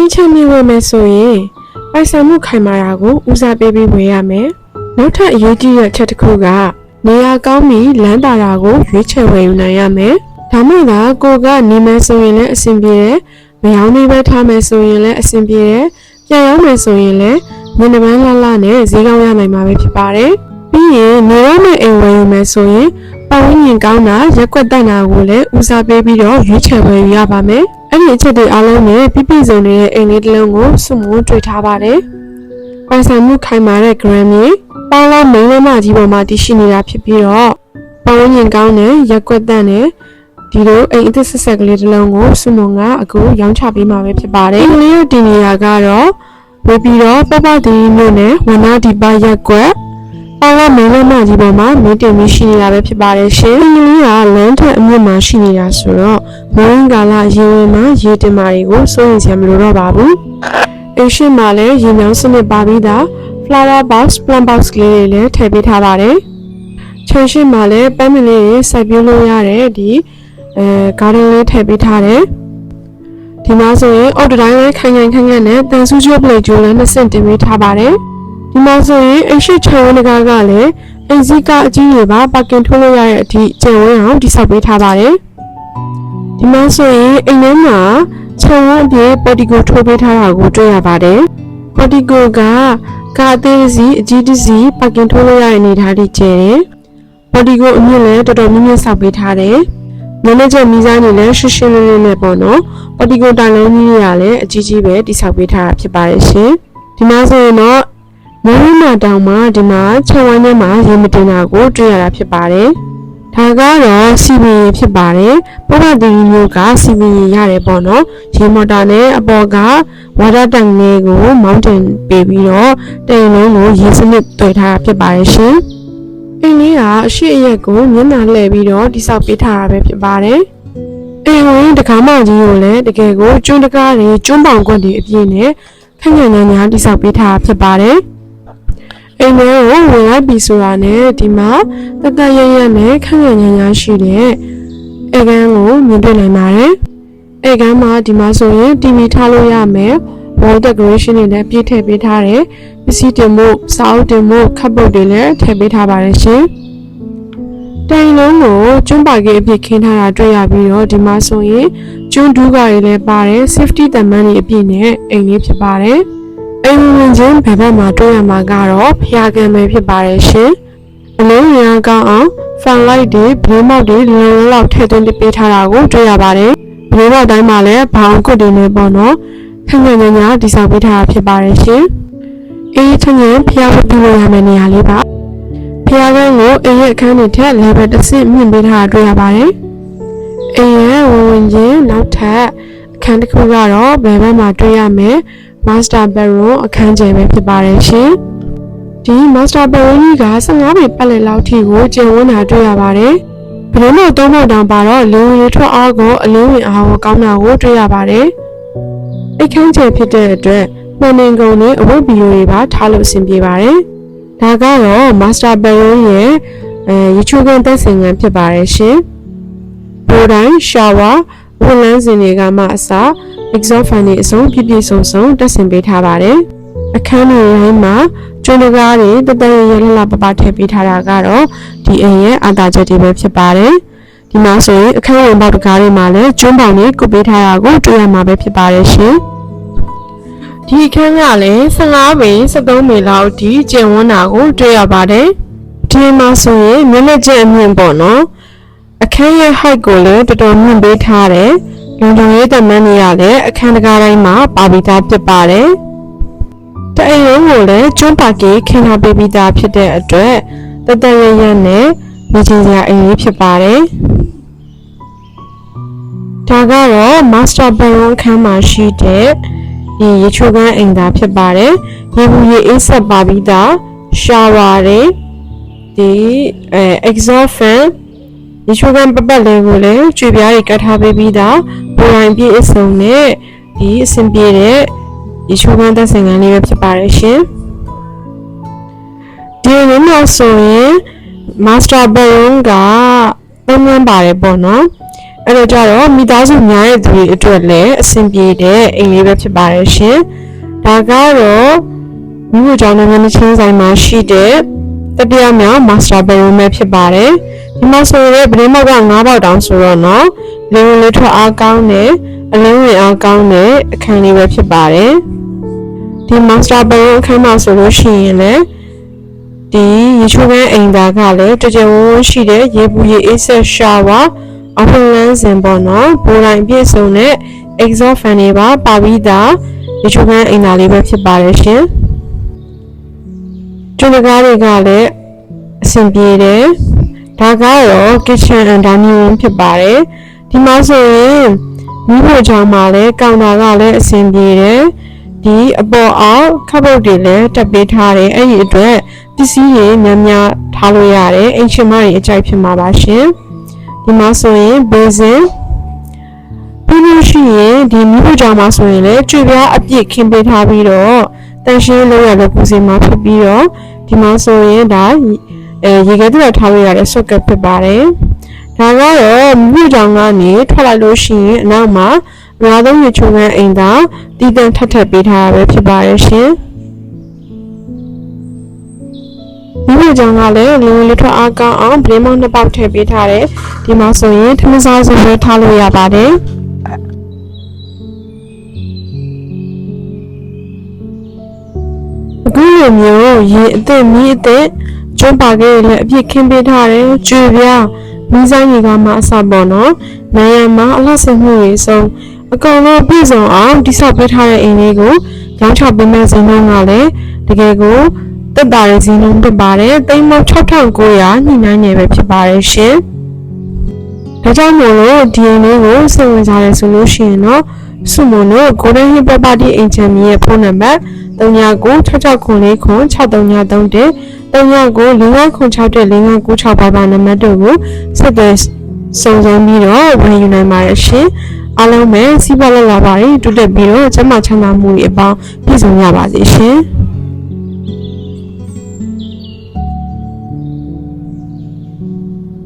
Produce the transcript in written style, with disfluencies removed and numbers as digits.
အိမ်ချမ်းမြေဝယ်မယ်ဆိုရင်ပိုင်ဆိုင်မှုခိုင်မာတာကိုဦးစားပေးပြီးဝယ်ရမယ်နောက်ထပ်အရေးကြီးတဲ့အချက်တစ်ခုကနေရာကောင်းပြီးလမ်းတာတာကိုရွေးချယ်ဝယ်ယူနိုင်ရမယ်ဒါမှသာကိုကနေမယ်ဆိုရင်လည်းအဆင်ပြေတယ်မယောင်းနေပဲထားမယ်ဆိုရင်လည်းအဆင်ပြေတယ်ပြန်ရောက်မယ်ဆိုရင်လည်းမျက်နှာပန်းလှလှနဲ့ဈေးကောင်းရနိုင်မှာပဲဖြစ်ပါတယ်ပြီးရင်နေရမယ့်အိမ်ဝယ်ယူမယ်ဆိုရင်ပတ်ဝန်းကျင်ကောင်းတာရက်ွက်တတ်တာကိုလည်းဦးစားပေးပြီးတော့ရွေးချယ်ဝယ်ယူရပါမယ်အဲ့ဒီအချက်တွေအားလုံးနဲ့ပြည့်စုံနေတဲ့အိမ်လေးတစ်လုံးကိုစုမုံတွေ့ထားပါတယ်ပိုင်ဆိုင်မှုခိုင်မာတဲ့ gram ကြီးပေါင်းလားမိန်းမကြီးပေါ်မှာတည်ရှိနေတာဖြစ်ပြီးတော့ပတ်ဝန်းကျင်ကောင်းတဲ့ရက်ွက်တတ်တဲ့ဒီလိုအိမ်အသစ်ဆက်ဆက်ကလေးတစ်လုံးကိုစုမုံကအခုရောင်းချပေးမှာပဲဖြစ်ပါတယ်ဒီလေးရတင်နေရကတော့ဝေပြီးတော့ပပတီမျိုးနဲ့ဝနာဒီပါရက်ွက်ပေါင်းလားမိန်းမကြီးပေါ်မှာမင်းတင်ပြီးရှိနေတာပဲဖြစ်ပါတယ်ရှင်ဒီလေးကလမ်းထက်အမြင့်မှာရှိနေတာဆိုတော့မိုးရင်းကာလရေဝင်မှာရေတင်မာတွေကိုစိုးရိမ်စရာမလိုတော့ပါဘူးအိမ်ရှိမှာလည်းရေမြောင်းစနစ်ပါပြီးသား flower box plant box ကလေးတွေလည်းထည့်ပေးထားပါတယ်ခြံရှိမှာလည်းပန်းမလေးတွေစိုက်ပျိုးလို့ရတဲ့ဒီgarden လေးထည့်ပေးထားတယ်ဒီမှာဆိုရင်အော်တတိုင်းလေးခိုင်ခိုင်ခန့်ခန့်နဲ့တန်ဆူးချိုးပလေကျိုးလည်း2ဆင့်တင်ပေးထားပါတယ်ဒီမှာဆိုရင်အိမ်ရှိခြံဝန်းတကားကလည်းအိမ်စည်းကအကြီးတွေပါပါကင်ထိုးလို့ရတဲ့အထိကျယ်ဝန်းအောင်တိစောက်ပေးထားပါတယ်ဒီမှာဆိုရင်အိမ်ထဲမှာခြံဝန်းအပြည့်ပေါ်တီကိုထိုးပေးထားတာကိုတွေ့ရပါတယ်ပေါ်တီကိုကကားသေးစီအကြီးတစ်စီပါကင်ထိုးလို့ရတဲ့အနေထားတွေကျယ်တယ်ပေါ်တီကိုအမြင့်လည်းတော်တော်မြင့်မြင့်ဆောက်ပေးထားတယ်နည်းနည်းချက်မီးစားနေလဲရှင်းရှင်းလင်းလင်းနဲ့ပေါ့နော်ပေါ်တီကိုတိုင်လုံးကြီးရလည်းအကြီးကြီးပဲတိစောက်ပေးထားတာဖြစ်ပါတယ်ရှင်ဒီမှာဆိုရင်တော့မိုးရင်းမတောင်မှာဒီမှာခြံဝန်းထဲမှာရေမတင်တာကိုတွေ့ရတာဖြစ်ပါတယ်ဒါကတော့စီပင်ဖြစ်ပါတယ်ပပတီမျိုးကစီပင်ရတယ်ပေါ့နော်ရေမော်တာနဲ့အပေါ်ကဝါတာတန်လေးကိုမောင်းတင်ပေးပြီးတော့တိမ်လုံးကိုရေစနစ်တွေ့ထားတာဖြစ်ပါတယ်ရှင်အိမ်လေးကအရှိအရက်ကိုမျက်နှာလှည့်ပြီးတော့တိစောက်ပေးထားတာပဲဖြစ်ပါတယ်အိမ်ဝင်တကားမကြီးကိုလည်းတကယ်ကိုကျွန်းတကားတွေကျွန်းပေါင်ကွက်တွေအပြည့်နဲ့ခက်ခက်ညာညာတိစောက်ပေးထားတာဖြစ်ပါတယ်အိမ်ထဲကိုဝင်လိုက်ပြီဆိုတာနဲ့ဒီမှာတတရရနဲ့ခန့်ခန့်ညာညာရှိတဲ့အိမ်ကန်းကိုမြင်တွေ့နိုင်ပါတယ်။အိမ်ကန်းမှာဒီမှာဆိုရင် TV ထားလို့ရမယ်။ wall decoration တွေလည်းပြည့်ထည့်ပေးထားတယ်။ပစ္စည်းတင်မှု၊စာအုပ်တင်မှု၊ခပ်ပုတ်တွေလည်းထည့်ပေးထားပါတယ်ရှင်။တိုင်လုံးကိုကျွန်းပါကေးအပြည့်ခင်းထားတာတွေ့ရပြီးတော့ဒီမှာဆိုရင်ကျွန်းဒူးကာတွေလည်းပါတယ်။ safety တမန်တွေအပြည့်နဲ့အိမ်လေးဖြစ်ပါတယ်။အိမ်ဝင်ချင်းဘယ်ဘက်မှာတွေ့ရမှာကတော့ဖျားကံပဲဖြစ်ပါတယ်ရှင်အလုံးရန်ကောင်းအောင်ဖန်လိုက်တွေဘလင်းမောက်တွေလုံလုံလောက်ထည့်သွင်းပေးထားတာကိုတွေ့ရပါတယ်ဘလင်းမောက်တိုင်းမှာလည်းဘောင်ကွတ်တွေနဲ့ပေါ့နော်ခက်ခက်ညာညာတိစောက်ပေးထားတာဖြစ်ပါတယ်ရှင်အေးချင်ရင်ဖျားပြုလို့ရမယ့်နေရာလေးပါဖျားကန်းကိုအိမ်ရဲ့အခန်းတွေထက် level တစ်ဆင့်မြင့်ပေးထားတာတွေ့ရပါတယ်အိမ်ရဲ့ဝင်ချင်းနောက်ထပ်အခန်းတစ်ခုကတော့ဘယ်ဘက်မှာတွေ့ရမယ်Master bedroom အခန်းကျယ်ပဲဖြစ်ပါတယ်ရှင်။ဒီ Master bedroom ကြီးက15ပေပတ်လည်လောက်ထိကိုကျယ်ဝန်းတာတွေ့ရပါတယ်။ဘယ်လိုသုံးဖို့တောင်ပါတော့လေဝင်ထွက်အားကိုအလင်းဝင်အားကိုကောင်းတာကိုတွေ့ရပါတယ်။အခန်းကျယ်ဖြစ်တဲ့အတွက်မှန်နေကုန်နဲ့အဝတ်ဘီယိုတွေပါထားလို့အဆင်ပြေပါတယ်။ဒါကတော့ Master bedroom ရဲ့ရေချိုးခန်းသက်ဆိုင်ငံဖြစ်ပါတယ်ရှင်။ပိုတိုင်း shower ဝန်လန်းစင်တွေကမှအစားexhaust fan တွေအစုံပြည့်စုံတက်ဆင်ပေးထားပါတယ်။အခန်းတွေတိုင်းမှာကျွန်းတကားတွေတတရရလှလှပပထည့်ပေးထားတာကတော့ဒီအိမ်ရဲ့အာသာချက်တွေပဲဖြစ်ပါတယ်။ဒီမှာဆိုရင်အခန်းဝင်ပေါက်တကားတွေမှာလည်းကျွန်းပေါင်တွေကုတ်ပေးထားတာကိုတွေ့ရမှာပဲဖြစ်ပါတယ်ရှင်။ဒီအခန်းကလည်း15ပေ73ပေလောက်အထိကျယ်ဝန်းတာကိုတွေ့ရပါတယ်။ဒီမှာဆိုရင်မျက်နှာကျက်အမြင့်ပေါ့နော်။အခန်းရဲ့ height ကိုလည်းတော်တော်မြင့်ပေးထားတယ်။လုံခြုံရေးတမန်တွေရလည်းအခန်းတကားတိုင်းမှာပါပြီးသားဖြစ်ပါတယ်။တအိမ်လုံးကိုလည်းကျွန်းပါကေးခင်းထားပေးပြီးသားဖြစ်တဲ့အတွက်တတရရနဲ့မြင်ချင်စရာအိမ်လေးဖြစ်ပါတယ်။ဒါကတော့ Master bedroom ခန်းမှာရှိတဲ့ဒီရေချိုးခန်းအိမ်သားဖြစ်ပါတယ်။ရေဘူးရေအေးဆက်ပါပြီးသား shower တွေဒီ exhaust fanရေချိုးခန်းပတ်လေးကိုလည်းကြွေပြားတွေကတ်ထားပေးပြီးသားပုံရိုင်းပြည့်အစုံနဲ့ဒီအဆင်ပြေတဲ့ရေချိုးခန်းသက်ဆိုင်ငံလေးပဲဖြစ်ပါတယ်ရှင်ဒီနေ့မှဆိုရင် master bedroom ကသုံးရမ်းပါတယ်ပေါ့နော် အဲ့တော့ကြတော့မိသားစုများတဲ့သူတွေအတွက်လည်းအဆင်ပြေတဲ့အိမ်လေးပဲဖြစ်ပါတယ်ရှင်ဒါကတော့မိဖို့ကြောင့်လည်းမချင်းဆိုင်မှာရှိတဲ့တတိယမြောက် master bedroom ပဲဖြစ်ပါတယ်ဒီမှာဆိုရင်ဗတင်းမောက်က9ပေါက်တောင်ဆိုတော့နော်လင်းလေးထွက်အားကောင်းတယ်အလင်းဝင်အားကောင်းတဲ့အခန်းလေးပဲဖြစ်ပါတယ်ဒီ master bedroom အခန်းမှာဆိုလို့ရှိရင်လည်းဒီရေချိုးခန်းအိမ်သားကလည်းကြကြဝန်းဝန်းရှိတဲ့ရေပူရေအေးဆက်ရှာဝါအဖွင့်လန်းစဉ်ပေါ့နော်ပိုးတိုင်းပြည့်စုံတဲ့ exhaust fan တွေပါပြီးသားရေချိုးခန်းအိမ်သားလေးပဲဖြစ်ပါတယ်ရှင်ကျွန်းကားတွေကလည်းအဆင်ပြေတယ်ဒါကတော့ kitchen and dining room ဖြစ်ပါတယ်ဒီမှာဆိုရင်မိဖို့ကြောင့်မှလည်းကောင်တာကလည်းအဆင်ပြေတယ်ဒီအပေါ်အောက်ခပ်ပုတ်တွေလည်းတက်ပေးထားတယ်အဲ့ဒီအတွက်ပစ္စည်းတွေများများထားလို့ရတယ်အိမ်ရှင်မတွေအကြိုက်ဖြစ်မှာပါရှင်ဒီမှာဆိုရင် basin ပြီးလို့ရှိရင်ဒီမိဖို့ကြောင့်မှဆိုရင်လည်းကြွေပြားအပြည့်ခင်းပေးထားပြီးတော့တန်ရှင်းလို့ရလို့ပူစင်မှာဖြစ်ပြီးတော့ဒီမှာဆိုရင်ဒါရေခဲတွေထားလို့ရတဲ့ socket ဖြစ်ပါတယ်ဒါကတော့မိဖို့ကြောင့်ကနေထွက်လိုက်လို့ရှိရင်အနောက်မှာအများဆုံးရေချိုးခန်းအိမ်သာတည်တံ့ထပ်ပေးထားရပဲဖြစ်ပါတယ်ရှင်မိဖို့ကြောင့်ကလည်းလုံလေးထွက်အားကောင်းအောင်ဗတင်းမောင်း2ပေါက်ထည့်ပေးထားတယ်ဒီမှာဆိုရင်ထမင်းစားစုံပဲထားလို့ရပါတယ်အခုလိုမျိုးရေအသစ်မီးအသစ်ကျွန်းပါခဲ့လည်းအပြည့်ခင်းပေးထားတယ်ကျွေပြားမီးဆိုင်ကြီးကမှအစပေါ့နော်နိုင်ရန်မှာအလှဆင်မှုတွေဆုံးအကောင်လုံးပြည့်စုံအောင်တိဆောက်ပေးထားတဲ့အိမ်လေးကိုရောင်းချပေးမဲ့ဇင်းလုံးကလည်းတကယ်ကိုတက်တာရဲ့ဇင်းလုံးဖြစ်ပါတယ်တိမ်မောက်6900ညှိနှိုင်းနေပဲဖြစ်ပါတယ်ရှင်ဒါကြောင့်မို့လို့ဒီအိမ်လေးကိုစိတ်ဝင်စားတယ်ဆိုလို့ရှိရင်တော့စုမုံတို့ Golden Hill Property Agent ရဲ့ဖုန်းနံပါတ်3996646333 3995964596ပါနံပါတ်တို့ကိုဆက်သွယ်စုံစမ်းပြီးတော့ဝယ်ယူနိုင်ပါတယ်ရှင်အားလုံးပဲစီးပွားလောက်လာပါတယ်တူတက်ပြီးတော့ကျန်းမာချမ်းသာမှုတွေအပေါင်းပြည့်စုံရပါစေရှင်